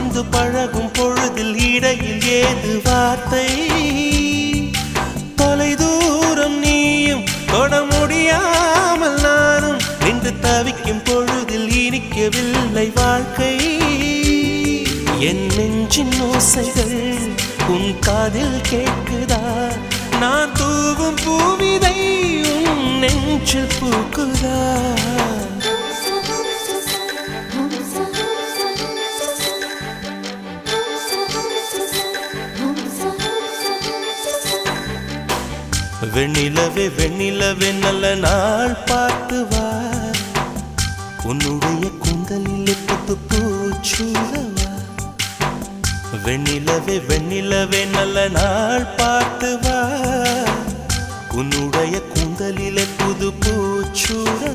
வந்து பழகும் பொழுதில் இடையில் ஏது வார்த்தை தொலை தூரம் நீயும் தொட முடியாமல் நானும் நின்று தவிக்கும் பொழுதில் இனிக்கவில்லை வாழ்க்கை என் நெஞ்சின் ஓசைகள் உன் காதில் கேட்குதா நான் தூவும் பூவிதை உன் நெஞ்சில் பூக்குதா வெண்ணிலவே வெண்ணிலவே நல்ல நாள் பார்த்து வா உன்னுடைய கூந்தலில் புத்து பூச்சூடவா வெண்ணிலவே வெண்ணிலவே நல்ல நாள் பார்த்து வா உன்னுடைய கூந்தலில் புது பூச்சூட